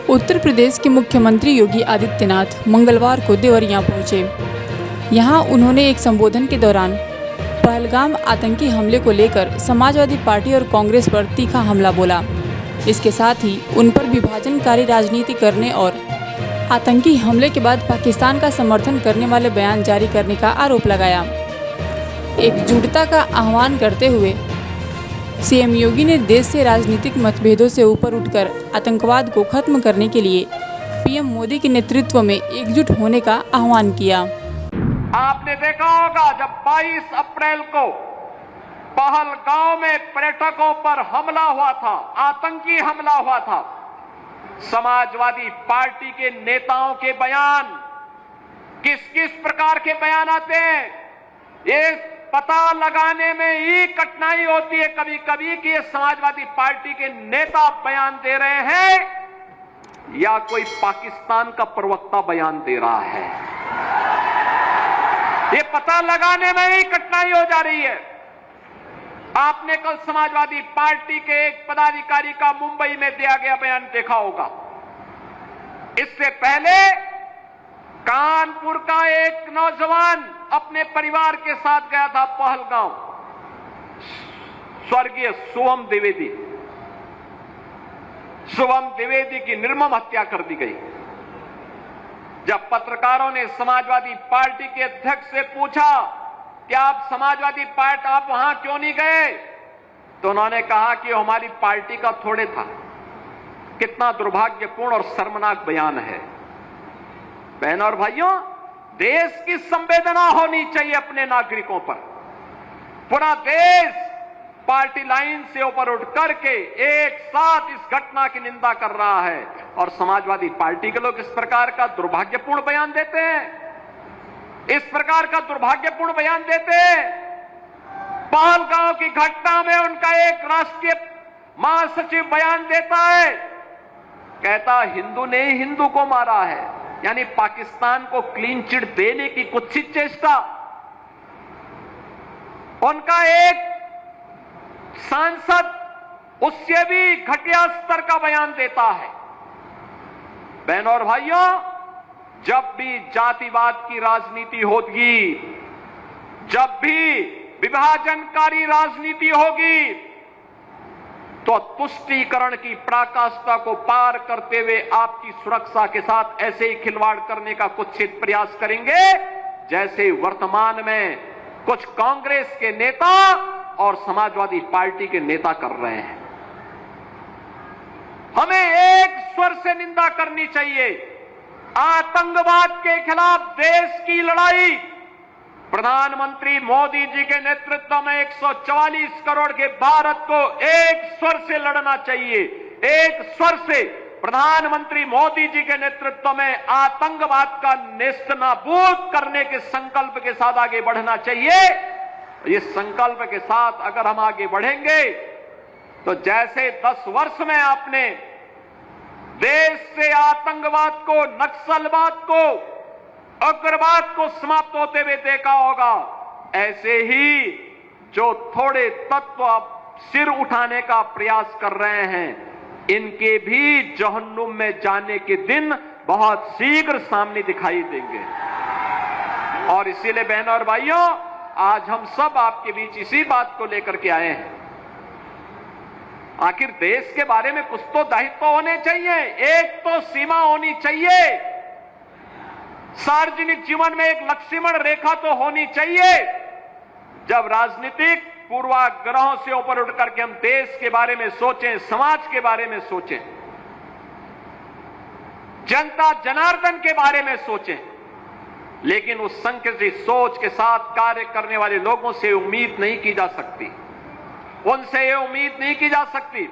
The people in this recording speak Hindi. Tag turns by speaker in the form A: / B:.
A: उत्तर प्रदेश के मुख्यमंत्री योगी आदित्यनाथ मंगलवार को देवरिया पहुंचे। यहां उन्होंने एक संबोधन के दौरान पहलगाम आतंकी हमले को लेकर समाजवादी पार्टी और कांग्रेस पर तीखा हमला बोला। इसके साथ ही उन पर विभाजनकारी राजनीति करने और आतंकी हमले के बाद पाकिस्तान का समर्थन करने वाले बयान जारी करने का आरोप लगाया। एकजुटता का आह्वान करते हुए सीएम योगी ने देश से राजनीतिक मतभेदों से ऊपर उठकर आतंकवाद को खत्म करने के लिए पीएम मोदी के नेतृत्व में एकजुट होने का आह्वान किया।
B: आपने देखा होगा जब 22 अप्रैल को पहलगाम में पर्यटकों पर हमला हुआ था, आतंकी हमला हुआ था, समाजवादी पार्टी के नेताओं के बयान किस किस प्रकार के बयान आते हैं, ये पता लगाने में ही कठिनाई होती है कभी कभी कि ये समाजवादी पार्टी के नेता बयान दे रहे हैं या कोई पाकिस्तान का प्रवक्ता बयान दे रहा है। ये पता लगाने में ही कठिनाई हो जा रही है। आपने कल समाजवादी पार्टी के एक पदाधिकारी का मुंबई में दिया गया बयान देखा होगा। इससे पहले कानपुर का एक नौजवान अपने परिवार के साथ गया था पहलगाम, स्वर्गीय शुभम द्विवेदी की निर्मम हत्या कर दी गई। जब पत्रकारों ने समाजवादी पार्टी के अध्यक्ष से पूछा कि आप समाजवादी पार्टी आप वहां क्यों नहीं गए, तो उन्होंने कहा कि हमारी पार्टी का थोड़े था। कितना दुर्भाग्यपूर्ण और शर्मनाक बयान है। बहनों और भाइयों, देश की संवेदना होनी चाहिए अपने नागरिकों पर। पूरा देश पार्टी लाइन से ऊपर उठ करके एक साथ इस घटना की निंदा कर रहा है और समाजवादी पार्टी के लोग इस प्रकार का दुर्भाग्यपूर्ण बयान देते हैं, इस प्रकार का दुर्भाग्यपूर्ण बयान देते हैं। पहलगाम की घटना में उनका एक राष्ट्रीय महासचिव बयान देता है, कहता हिंदू ने हिंदू को मारा है, यानी पाकिस्तान को क्लीन चिट देने की कुत्सित चेष्टा। उनका एक सांसद उससे भी घटिया स्तर का बयान देता है। बहनों और भाइयों, जब भी जातिवाद की राजनीति होगी, जब भी विभाजनकारी राजनीति होगी, तो तुष्टीकरण की पराकाष्ठा को पार करते हुए आपकी सुरक्षा के साथ ऐसे ही खिलवाड़ करने का कुत्सित प्रयास करेंगे जैसे वर्तमान में कुछ कांग्रेस के नेता और समाजवादी पार्टी के नेता कर रहे हैं। हमें एक स्वर से निंदा करनी चाहिए। आतंकवाद के खिलाफ देश की लड़ाई प्रधानमंत्री मोदी जी के नेतृत्व में 144 करोड़ के भारत को एक स्वर से लड़ना चाहिए। एक स्वर से प्रधानमंत्री मोदी जी के नेतृत्व में आतंकवाद का नेस्तनाबूद करने के संकल्प के साथ आगे बढ़ना चाहिए। इस संकल्प के साथ अगर हम आगे बढ़ेंगे तो जैसे 10 वर्ष में आपने देश से आतंकवाद को, नक्सलवाद को, उग्रवाद को समाप्त होते हुए देखा होगा, ऐसे ही जो थोड़े तत्व सिर उठाने का प्रयास कर रहे हैं, इनके भी जहन्नुम में जाने के दिन बहुत शीघ्र सामने दिखाई देंगे। और इसीलिए बहनों और भाइयों, आज हम सब आपके बीच इसी बात को लेकर के आए हैं। आखिर देश के बारे में कुछ तो दायित्व होने चाहिए, एक तो सीमा होनी चाहिए। सार्वजनिक जीवन में एक लक्ष्मण रेखा तो होनी चाहिए। जब राजनीतिक पूर्वाग्रहों से ऊपर उठ करके हम देश के बारे में सोचें, समाज के बारे में सोचें, जनता जनार्दन के बारे में सोचें, लेकिन उस संकुचित सोच के साथ कार्य करने वाले लोगों से उम्मीद नहीं की जा सकती, उनसे ये उम्मीद नहीं की जा सकती